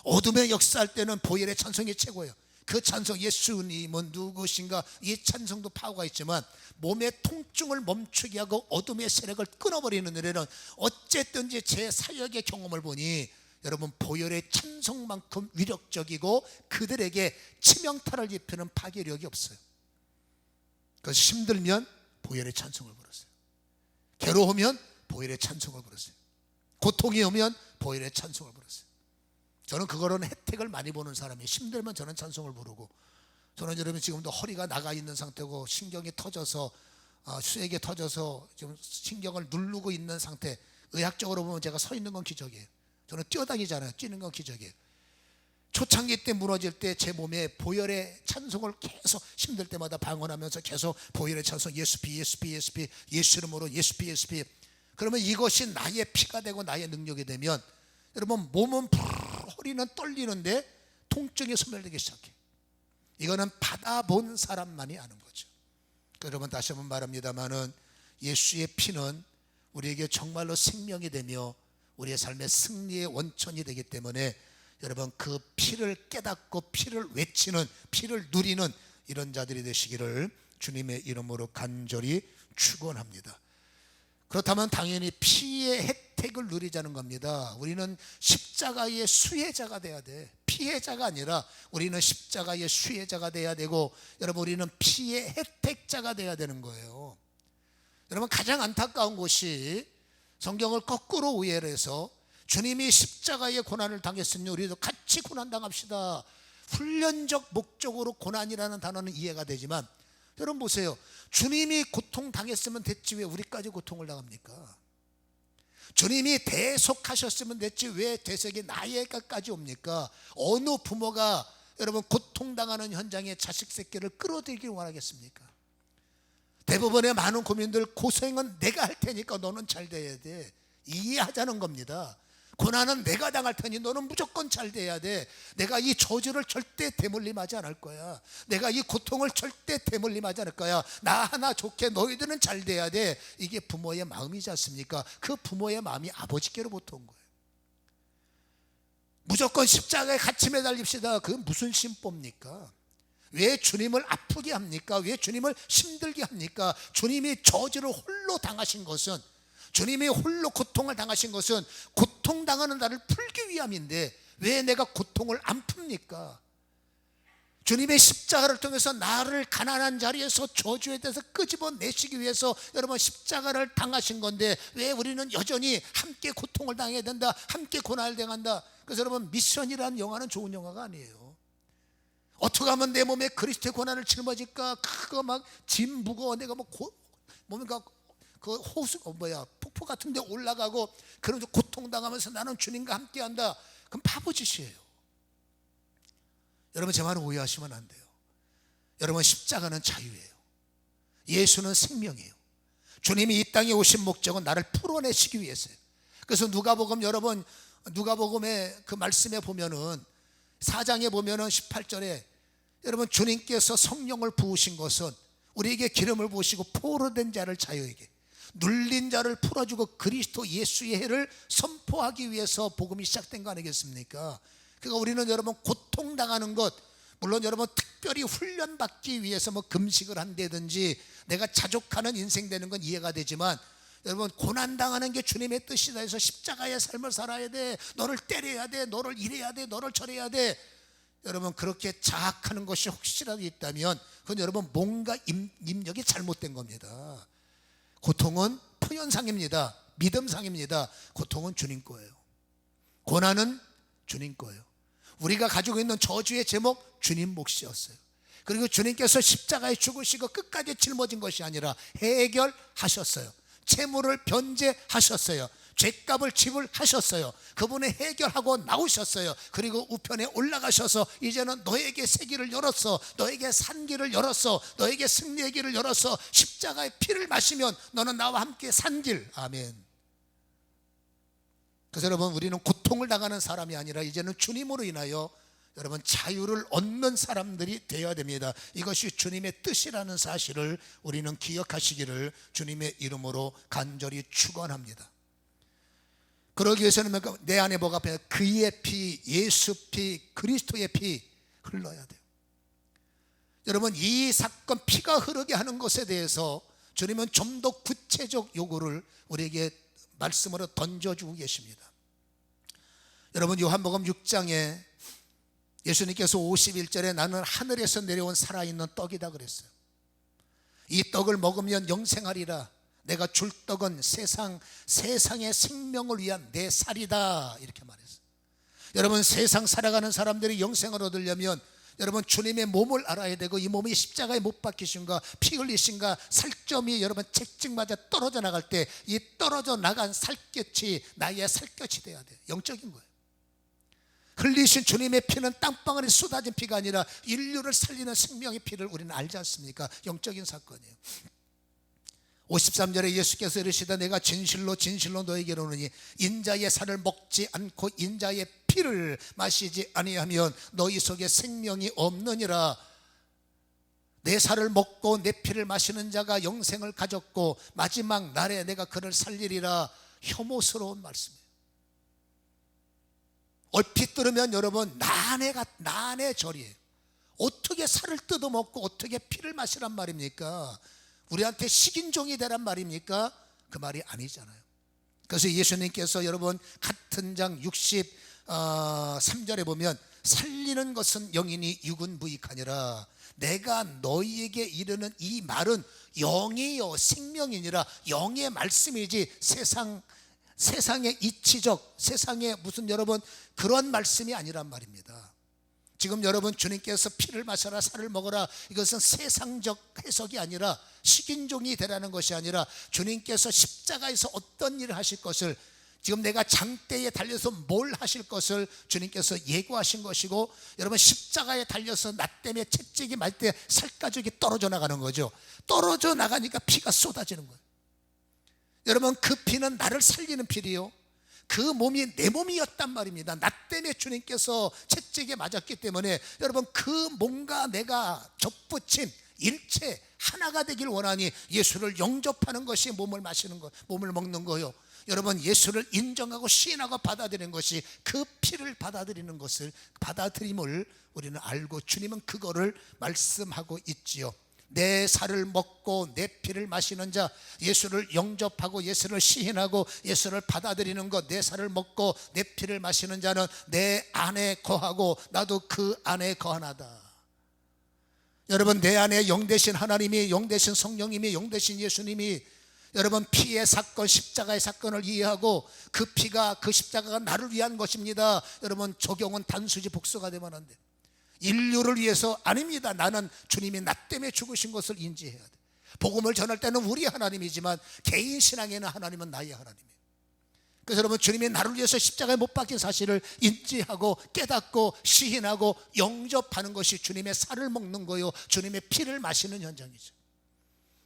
어둠의 역사할 때는 보혈의 찬송이 최고예요. 그 찬송, 예수님은 누구신가, 이 찬송도 파워가 있지만 몸의 통증을 멈추게 하고 어둠의 세력을 끊어버리는 노래는 어쨌든지 제 사역의 경험을 보니 여러분 보혈의 찬송만큼 위력적이고 그들에게 치명타를 입히는 파괴력이 없어요. 그래서 힘들면 보혈의 찬송을 부르세요. 괴로우면 보혈의 찬송을 부르세요. 고통이 오면 보혈의 찬송을 부르세요. 저는 그거로는 혜택을 많이 보는 사람이에요. 힘들면 저는 찬송을 부르고, 저는 여러분 지금도 허리가 나가 있는 상태고 신경이 터져서 수액이 터져서 지금 신경을 누르고 있는 상태, 의학적으로 보면 제가 서 있는 건 기적이에요. 저는 뛰어다니잖아요. 뛰는 건 기적이에요. 초창기 때 무너질 때 제 몸에 보혈의 찬송을 계속 힘들 때마다 방언하면서 계속 보혈의 찬송, 예수피 예수 이름으로 예수피. 그러면 이것이 나의 피가 되고 나의 능력이 되면 여러분 몸은 허리는 떨리는데 통증이 소멸되기 시작해. 이거는 받아본 사람만이 아는 거죠. 여러분 다시 한번 말합니다마는 예수의 피는 우리에게 정말로 생명이 되며 우리의 삶의 승리의 원천이 되기 때문에 여러분 그 피를 깨닫고 피를 외치는, 피를 누리는 이런 자들이 되시기를 주님의 이름으로 간절히 축원합니다. 그렇다면 당연히 피의 혜택을 누리자는 겁니다. 우리는 십자가의 수혜자가 돼야 돼. 피해자가 아니라 우리는 십자가의 수혜자가 돼야 되고, 여러분 우리는 피의 혜택자가 돼야 되는 거예요. 여러분 가장 안타까운 것이 성경을 거꾸로 오해를 해서 주님이 십자가의 고난을 당했으니 우리도 같이 고난당합시다. 훈련적 목적으로 고난이라는 단어는 이해가 되지만 여러분 보세요. 주님이 고통당했으면 됐지 왜 우리까지 고통을 당합니까? 주님이 대속하셨으면 됐지 왜 대속이 나에게까지 옵니까? 어느 부모가 여러분 고통당하는 현장에 자식 새끼를 끌어들이길 원하겠습니까? 대부분의 많은 고민들, 고생은 내가 할 테니까 너는 잘 돼야 돼. 이해하자는 겁니다. 고난은 내가 당할 테니 너는 무조건 잘 돼야 돼. 내가 이 저주를 절대 대물림하지 않을 거야. 내가 이 고통을 절대 대물림하지 않을 거야. 나 하나 좋게 너희들은 잘 돼야 돼. 이게 부모의 마음이지 않습니까? 그 부모의 마음이 아버지께로부터 온 거예요. 무조건 십자가에 같이 매달립시다. 그건 무슨 신법입니까? 왜 주님을 아프게 합니까? 왜 주님을 힘들게 합니까? 주님이 저주를 홀로 당하신 것은, 주님이 홀로 고통을 당하신 것은 고통당하는 나를 풀기 위함인데 왜 내가 고통을 안 풉니까? 주님의 십자가를 통해서 나를 가난한 자리에서 저주에 대해서 끄집어내시기 위해서 여러분 십자가를 당하신 건데 왜 우리는 여전히 함께 고통을 당해야 된다, 함께 고난을 당한다. 그래서 여러분 미션이라는 영화는 좋은 영화가 아니에요. 어떻게 하면 내 몸에 그리스도의 고난을 짊어질까? 그거 막 짐 무거워 내가 몸가 폭포 같은 데 올라가고 그런 고통당하면서 나는 주님과 함께한다. 그럼 바보짓이에요. 여러분 제 말을 오해하시면 안 돼요. 여러분 십자가는 자유예요. 예수는 생명이에요. 주님이 이 땅에 오신 목적은 나를 풀어내시기 위해서예요. 그래서 누가복음의 그 말씀에 보면은 4장에 보면은 18절에 여러분 주님께서 성령을 부으신 것은 우리에게 기름을 부으시고 포로된 자를 자유에게, 눌린 자를 풀어주고 그리스도 예수의 해를 선포하기 위해서 복음이 시작된 거 아니겠습니까? 그러니까 우리는 여러분 고통당하는 것, 물론 여러분 특별히 훈련받기 위해서 금식을 한다든지 내가 자족하는 인생 되는 건 이해가 되지만 여러분 고난당하는 게 주님의 뜻이다 해서 십자가의 삶을 살아야 돼, 너를 때려야 돼, 너를 이래야 돼, 너를 저래야 돼, 여러분 그렇게 자학하는 것이 혹시라도 있다면 그건 여러분 뭔가 입력이 잘못된 겁니다. 고통은 표현상입니다. 믿음상입니다. 고통은 주님 거예요. 고난은 주님 거예요. 우리가 가지고 있는 저주의 제목 주님 몫이었어요. 그리고 주님께서 십자가에 죽으시고 끝까지 짊어진 것이 아니라 해결하셨어요. 채무를 변제하셨어요. 죄값을 지불하셨어요. 그분이 해결하고 나오셨어요. 그리고 우편에 올라가셔서 이제는 너에게 새 길을 열었어, 너에게 산 길을 열었어, 너에게 승리의 길을 열었어. 십자가의 피를 마시면 너는 나와 함께 산 길. 아멘. 그래서 여러분, 우리는 고통을 당하는 사람이 아니라 이제는 주님으로 인하여 여러분 자유를 얻는 사람들이 되어야 됩니다. 이것이 주님의 뜻이라는 사실을 우리는 기억하시기를 주님의 이름으로 간절히 축원합니다. 그러기 위해서는 내 안에 뭐가 필요해요? 그의 피, 예수 피, 그리스도의 피 흘러야 돼요. 여러분, 이 사건 피가 흐르게 하는 것에 대해서 주님은 좀 더 구체적 요구를 우리에게 말씀으로 던져주고 계십니다. 여러분, 요한복음 6장에 예수님께서 51절에 나는 하늘에서 내려온 살아있는 떡이다 그랬어요. 이 떡을 먹으면 영생하리라. 내가 줄 떡은 세상의 생명을 위한 내 살이다, 이렇게 말했어요. 여러분, 세상 살아가는 사람들이 영생을 얻으려면 여러분 주님의 몸을 알아야 되고, 이 몸이 십자가에 못 박히신가, 피 흘리신가, 살점이 여러분 채찍맞아 떨어져 나갈 때 이 떨어져 나간 살갗이 나의 살갗이 돼야 돼요. 영적인 거예요. 흘리신 주님의 피는 땅방울에 쏟아진 피가 아니라 인류를 살리는 생명의 피를 우리는 알지 않습니까? 영적인 사건이에요. 53절에 예수께서 이르시되 내가 진실로 진실로 너에게 이르노니 인자의 살을 먹지 않고 인자의 피를 마시지 아니하면 너희 속에 생명이 없느니라. 내 살을 먹고 내 피를 마시는 자가 영생을 가졌고 마지막 날에 내가 그를 살리리라. 혐오스러운 말씀이에요. 얼핏 들으면 여러분 난의 절이에요. 어떻게 살을 뜯어먹고 어떻게 피를 마시란 말입니까? 우리한테 식인종이 되란 말입니까? 그 말이 아니잖아요. 그래서 예수님께서 여러분 같은 장 63절에 보면 살리는 것은 영이니 육은 무익하니라. 내가 너희에게 이르는 이 말은 영이요 생명이니라. 영의 말씀이지 세상의 이치적, 세상의 무슨 여러분 그런 말씀이 아니란 말입니다. 지금 여러분 주님께서 피를 마셔라 살을 먹어라, 이것은 세상적 해석이 아니라 식인종이 되라는 것이 아니라 주님께서 십자가에서 어떤 일을 하실 것을, 지금 내가 장대에 달려서 뭘 하실 것을 주님께서 예고하신 것이고, 여러분 십자가에 달려서 나 때문에 채찍이 맞을 때 살가죽이 떨어져 나가는 거죠. 떨어져 나가니까 피가 쏟아지는 거예요. 여러분 그 피는 나를 살리는 피리요, 그 몸이 내 몸이었단 말입니다. 나 때문에 주님께서 채찍에 맞았기 때문에 여러분 그 몸과 내가 접붙임 일체 하나가 되길 원하니 예수를 영접하는 것이 몸을 마시는 것, 몸을 먹는 거요. 여러분 예수를 인정하고 시인하고 받아들이는 것이 그 피를 받아들이는 것을, 받아들임을 우리는 알고 주님은 그거를 말씀하고 있지요. 내 살을 먹고 내 피를 마시는 자, 예수를 영접하고 예수를 시인하고 예수를 받아들이는 것, 내 살을 먹고 내 피를 마시는 자는 내 안에 거하고 나도 그 안에 거하나다. 여러분 내 안에 영 되신 하나님이, 영 되신 성령님이, 영 되신 예수님이 여러분 피의 사건, 십자가의 사건을 이해하고 그 피가, 그 십자가가 나를 위한 것입니다. 여러분 적용은 단수지 복수가 되면 안 돼. 인류를 위해서 아닙니다. 나는 주님이 나 때문에 죽으신 것을 인지해야 돼. 복음을 전할 때는 우리 하나님이지만 개인 신앙에는 하나님은 나의 하나님이에요. 그래서 여러분 주님이 나를 위해서 십자가에 못 박힌 사실을 인지하고 깨닫고 시인하고 영접하는 것이 주님의 살을 먹는 거요, 주님의 피를 마시는 현장이죠.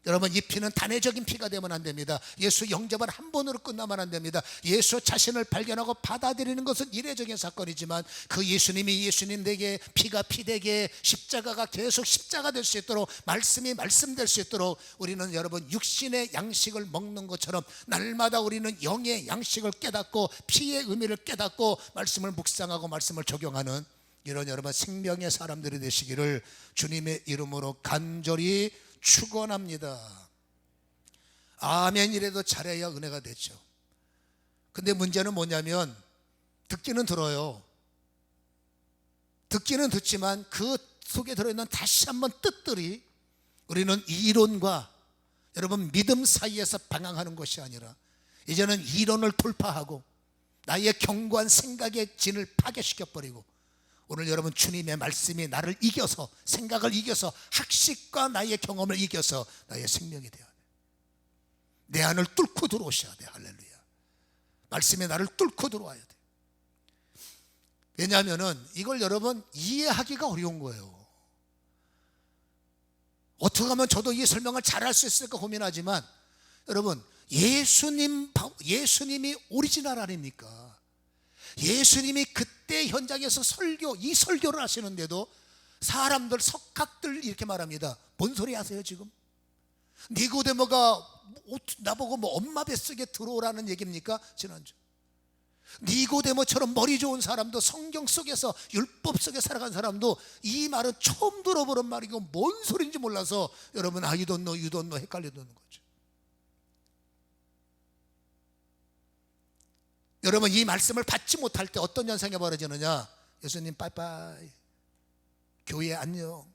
여러분 이 피는 단회적인 피가 되면 안 됩니다. 예수 영접은 한 번으로 끝나면 안 됩니다. 예수 자신을 발견하고 받아들이는 것은 이례적인 사건이지만 그 예수님이 예수님 되게, 피가 피 되게, 십자가가 계속 십자가 될 수 있도록, 말씀이 말씀 될 수 있도록 우리는 여러분 육신의 양식을 먹는 것처럼 날마다 우리는 영의 양식을 깨닫고 피의 의미를 깨닫고 말씀을 묵상하고 말씀을 적용하는 이런 여러분 생명의 사람들이 되시기를 주님의 이름으로 간절히 축원합니다. 아멘이라도 잘해야 은혜가 되죠. 근데 문제는 뭐냐면 듣기는 들어요. 듣기는 듣지만 그 속에 들어있는 다시 한번 뜻들이 우리는 이론과 여러분 믿음 사이에서 방황하는 것이 아니라 이제는 이론을 돌파하고 나의 견고한 생각의 진을 파괴시켜버리고 오늘 여러분 주님의 말씀이 나를 이겨서, 생각을 이겨서, 학식과 나의 경험을 이겨서 나의 생명이 되어야 돼. 내 안을 뚫고 들어오셔야 돼. 할렐루야. 말씀이 나를 뚫고 들어와야 돼. 왜냐하면 이걸 여러분 이해하기가 어려운 거예요. 어떻게 하면 저도 이 설명을 잘할 수 있을까 고민하지만, 여러분 예수님이 오리지널 아닙니까? 예수님이 그때 현장에서 이 설교를 하시는데도 사람들, 석학들 이렇게 말합니다. 뭔 소리 하세요 지금? 니고데모가 나보고 뭐 엄마 뱃속에 들어오라는 얘기입니까? 지난주 니고데모처럼 머리 좋은 사람도, 성경 속에서 율법 속에 살아간 사람도 이 말은 처음 들어보는 말이고 뭔 소리인지 몰라서 여러분 you don't know 헷갈려 듣는 거죠. 여러분 이 말씀을 받지 못할 때 어떤 현상이 벌어지느냐? 예수님 빠이빠이, 교회 안녕.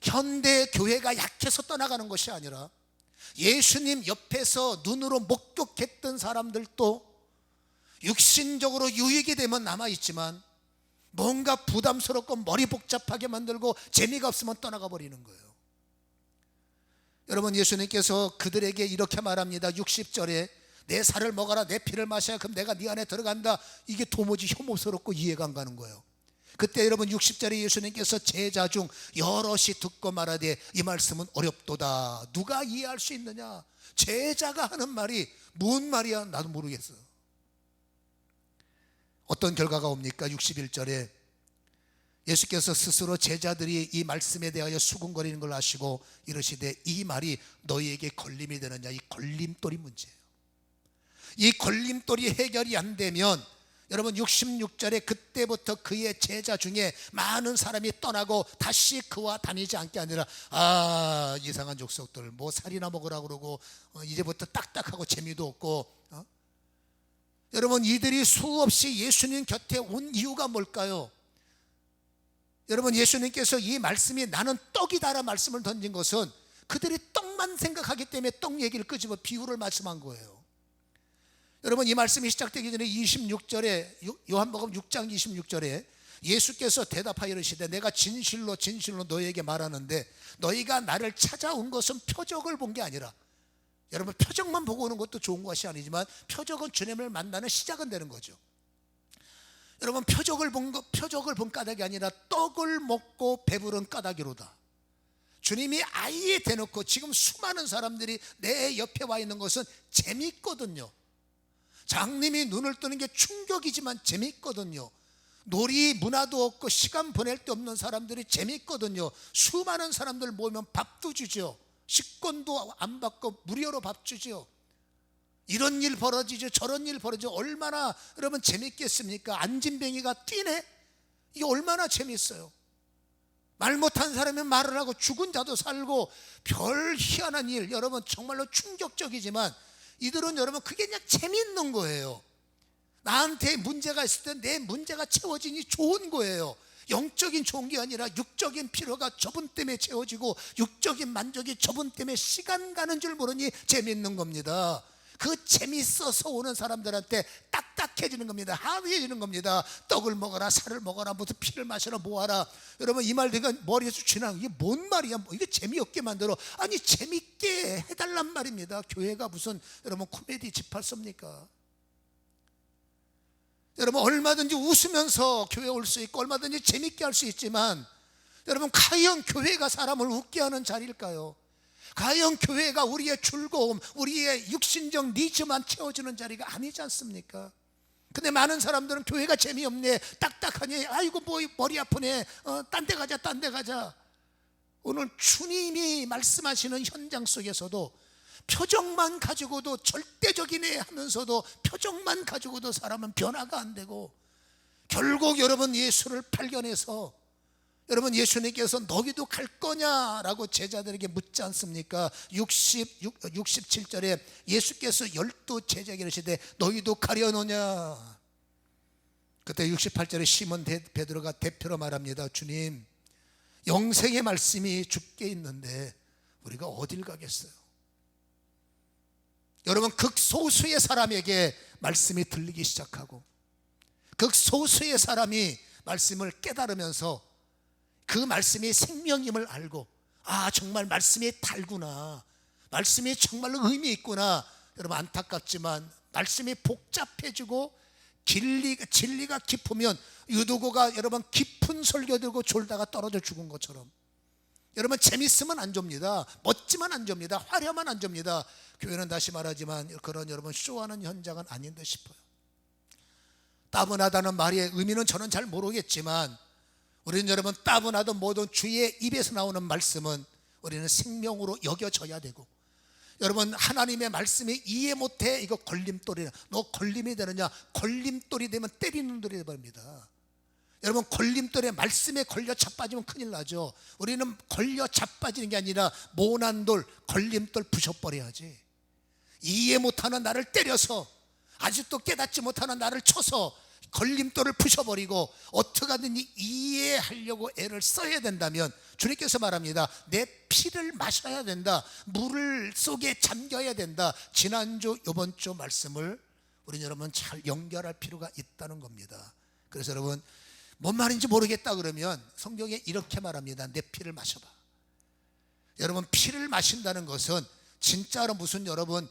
현대 교회가 약해서 떠나가는 것이 아니라 예수님 옆에서 눈으로 목격했던 사람들도 육신적으로 유익이 되면 남아있지만 뭔가 부담스럽고 머리 복잡하게 만들고 재미가 없으면 떠나가 버리는 거예요. 여러분 예수님께서 그들에게 이렇게 말합니다. 60절에 내 살을 먹어라, 내 피를 마셔야 그럼 내가 네 안에 들어간다. 이게 도무지 혐오스럽고 이해가 안 가는 거예요. 그때 여러분 60절에 예수님께서 제자 중 여럿이 듣고 말하되 이 말씀은 어렵도다. 누가 이해할 수 있느냐? 제자가 하는 말이 뭔 말이야? 나도 모르겠어. 어떤 결과가 옵니까? 61절에 예수께서 스스로 제자들이 이 말씀에 대하여 수군거리는 걸 아시고 이러시되 이 말이 너희에게 걸림이 되느냐? 이 걸림돌이 문제예요. 이 걸림돌이 해결이 안 되면 여러분 66절에 그때부터 그의 제자 중에 많은 사람이 떠나고 다시 그와 다니지 않게 아니라 이상한 족속들 뭐 살이나 먹으라고 그러고 이제부터 딱딱하고 재미도 없고 여러분 이들이 수없이 예수님 곁에 온 이유가 뭘까요? 여러분 예수님께서 이 말씀이 나는 떡이다라 말씀을 던진 것은 그들이 떡만 생각하기 때문에 떡 얘기를 끄집어 비유를 말씀한 거예요. 여러분 이 말씀이 시작되기 전에 26절에 요한복음 6장 26절에 예수께서 대답하여 이르시되 내가 진실로 너희에게 말하는데 너희가 나를 찾아온 것은 표적을 본 게 아니라, 여러분 표적만 보고 오는 것도 좋은 것이 아니지만 표적은 주님을 만나는 시작은 되는 거죠. 여러분 표적을 본 까닭이 아니라 떡을 먹고 배부른 까닭이로다. 주님이 아예 대놓고 지금 수많은 사람들이 내 옆에 와 있는 것은 재미있거든요. 장님이 눈을 뜨는 게 충격이지만 재미있거든요. 놀이 문화도 없고 시간 보낼 데 없는 사람들이 재미있거든요. 수많은 사람들 모이면 밥도 주죠. 식권도 안 받고 무료로 밥 주죠. 이런 일 벌어지죠. 저런 일 벌어지죠. 얼마나 여러분 재밌겠습니까? 안진뱅이가 뛰네. 이게 얼마나 재밌어요. 말 못한 사람은 말을 하고 죽은 자도 살고 별 희한한 일, 여러분 정말로 충격적이지만 이들은 여러분 그게 그냥 재밌는 거예요. 나한테 문제가 있을 때 내 문제가 채워지니 좋은 거예요. 영적인 좋은 게 아니라 육적인 필요가 저분 때문에 채워지고 육적인 만족이 저분 때문에 시간 가는 줄 모르니 재밌는 겁니다. 그 재밌어서 오는 사람들한테 딱딱해지는 겁니다. 하위해지는 겁니다. 떡을 먹어라, 살을 먹어라, 무슨 피를 마셔라, 뭐하라. 여러분 이 말 내가 머리에서 지나가 이게 뭔 말이야? 이게 재미없게 만들어. 아니 재밌게 해달란 말입니다. 교회가 무슨 여러분 코미디 집합소입니까? 여러분 얼마든지 웃으면서 교회 올 수 있고 얼마든지 재밌게 할 수 있지만 여러분 과연 교회가 사람을 웃게 하는 자리일까요? 과연 교회가 우리의 즐거움, 우리의 육신적 니즈만 채워주는 자리가 아니지 않습니까? 근데 많은 사람들은 교회가 재미없네, 딱딱하네, 아이고 뭐 머리 아프네, 딴 데 가자. 오늘 주님이 말씀하시는 현장 속에서도 표정만 가지고도 절대적이네 하면서도 표정만 가지고도 사람은 변화가 안 되고 결국 여러분 예수를 발견해서 여러분 예수님께서 너희도 갈 거냐라고 제자들에게 묻지 않습니까? 67절에 예수께서 12 제자에게 이르시되 너희도 가려노냐? 그때 68절에 시몬 베드로가 대표로 말합니다. 주님, 영생의 말씀이 주께 있는데 우리가 어딜 가겠어요? 여러분 극소수의 사람에게 말씀이 들리기 시작하고 극소수의 사람이 말씀을 깨달으면서 그 말씀이 생명임을 알고, 아, 정말 말씀이 달구나, 말씀이 정말로 의미 있구나. 여러분, 안타깝지만 말씀이 복잡해지고 진리가 깊으면 유도고가 여러분 깊은 설교 들고 졸다가 떨어져 죽은 것처럼, 여러분 재밌으면 안 줍니다, 멋지면 안 줍니다, 화려하면 안 줍니다. 교회는 다시 말하지만 그런 여러분 쇼하는 현장은 아닌 듯 싶어요. 따분하다는 말의 의미는 저는 잘 모르겠지만, 우리는 여러분 따분하던 모든 주의 입에서 나오는 말씀은 우리는 생명으로 여겨져야 되고, 여러분 하나님의 말씀이 이해 못해, 이거 걸림돌이야. 너 걸림이 되느냐? 걸림돌이 되면 때리는 돌이 되버립니다. 여러분, 걸림돌에 말씀에 걸려 자빠지면 큰일 나죠. 우리는 걸려 자빠지는 게 아니라 모난 돌, 걸림돌 부셔버려야지. 이해 못하는 나를 때려서, 아직도 깨닫지 못하는 나를 쳐서 걸림돌을 부셔버리고 어떻게 하든지 이해하려고 애를 써야 된다면, 주님께서 말합니다. 내 피를 마셔야 된다, 물을 속에 잠겨야 된다. 지난주 이번주 말씀을 우리 여러분 잘 연결할 필요가 있다는 겁니다. 그래서 여러분, 뭔 말인지 모르겠다 그러면 성경에 이렇게 말합니다. 내 피를 마셔봐. 여러분, 피를 마신다는 것은 진짜로 무슨 여러분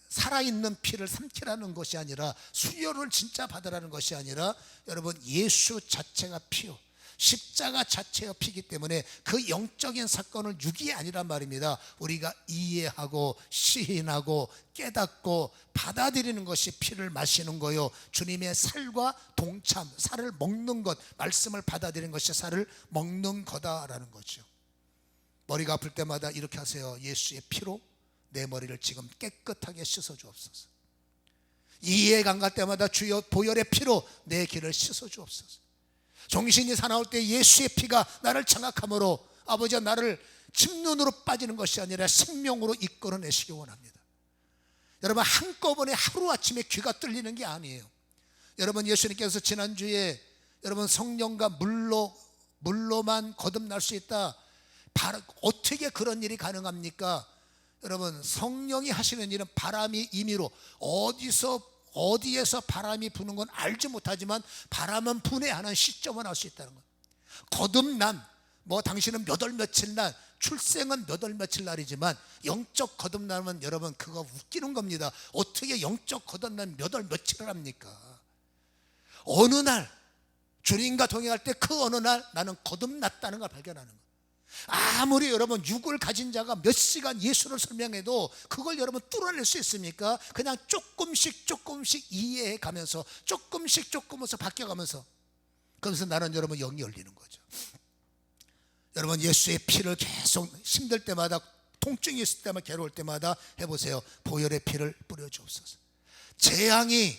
살아있는 피를 삼키라는 것이 아니라, 수혈을 진짜 받으라는 것이 아니라, 여러분 예수 자체가 피요, 십자가 자체가 피기 때문에 그 영적인 사건을 육이 아니란 말입니다. 우리가 이해하고 시인하고 깨닫고 받아들이는 것이 피를 마시는 거요, 주님의 살과 동참, 살을 먹는 것, 말씀을 받아들이는 것이 살을 먹는 거다라는 거죠. 머리가 아플 때마다 이렇게 하세요. 예수의 피로 내 머리를 지금 깨끗하게 씻어 주옵소서. 이해가 안 갈 때마다 주여 보혈의 피로 내 길을 씻어 주옵소서. 정신이 사나울 때 예수의 피가 나를 장악함으로 아버지가 나를 침눈으로 빠지는 것이 아니라 생명으로 이끌어내시기 원합니다. 여러분, 한꺼번에 하루아침에 귀가 뚫리는 게 아니에요. 여러분, 예수님께서 지난주에 여러분 성령과 물로만 거듭날 수 있다, 어떻게 그런 일이 가능합니까? 여러분, 성령이 하시는 일은 바람이 임의로, 어디에서 바람이 부는 건 알지 못하지만 바람은 분해하는 시점은 알 수 있다는 거예요. 거듭남, 당신은 몇 월 며칠 날, 출생은 몇 월 며칠 날이지만 영적 거듭남은 여러분 그거 웃기는 겁니다. 어떻게 영적 거듭남 몇 월 며칠을 합니까? 어느 날 주님과 동행할 때 그 어느 날 나는 거듭났다는 걸 발견하는 거예요. 아무리 여러분 육을 가진 자가 몇 시간 예수를 설명해도 그걸 여러분 뚫어낼 수 있습니까? 그냥 조금씩 이해해 가면서 조금씩 바뀌어가면서, 그래서 나는 여러분 영이 열리는 거죠. 여러분, 예수의 피를 계속 힘들 때마다, 통증이 있을 때마다, 괴로울 때마다 해보세요. 보혈의 피를 뿌려주옵소서. 재앙이,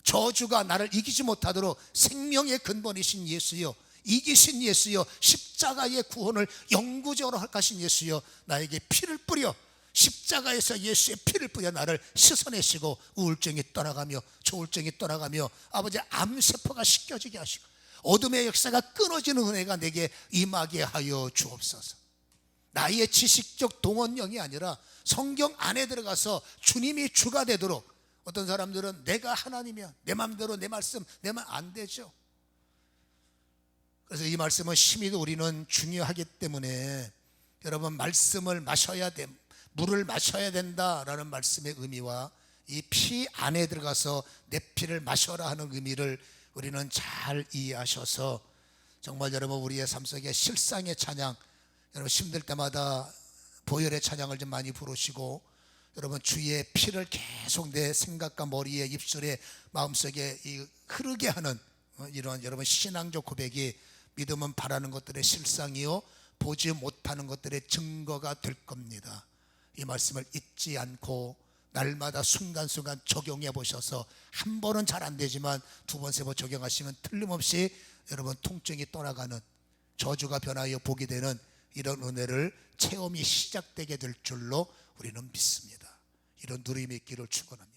저주가 나를 이기지 못하도록 생명의 근본이신 예수여, 이기신 예수여, 십자가의 구원을 영구적으로 허락하신 예수여, 나에게 피를 뿌려, 십자가에서 예수의 피를 뿌려 나를 씻어내시고 우울증이 떠나가며 조울증이 떠나가며 아버지 암세포가 씻겨지게 하시고 어둠의 역사가 끊어지는 은혜가 내게 임하게 하여 주옵소서. 나의 지식적 동원령이 아니라 성경 안에 들어가서 주님이 주가 되도록. 어떤 사람들은 내가 하나님이야, 내 마음대로 내 말씀 내 말 안 되죠. 그래서 이 말씀은 심히도 우리는 중요하기 때문에 여러분, 말씀을 마셔야 돼, 물을 마셔야 된다라는 말씀의 의미와 이 피 안에 들어가서 내 피를 마셔라 하는 의미를 우리는 잘 이해하셔서 정말 여러분 우리의 삶 속에 실상의 찬양, 여러분 힘들 때마다 보혈의 찬양을 좀 많이 부르시고, 여러분 주의 피를 계속 내 생각과 머리에 입술에 마음속에 흐르게 하는 이런 여러분 신앙적 고백이 믿음은 바라는 것들의 실상이요 보지 못하는 것들의 증거가 될 겁니다. 이 말씀을 잊지 않고 날마다 순간순간 적용해 보셔서, 한 번은 잘 안 되지만 두 번, 세 번 적용하시면 틀림없이 여러분 통증이 떠나가는, 저주가 변하여 복이 되는 이런 은혜를 체험이 시작되게 될 줄로 우리는 믿습니다. 이런 누림이 있기를 축원합니다.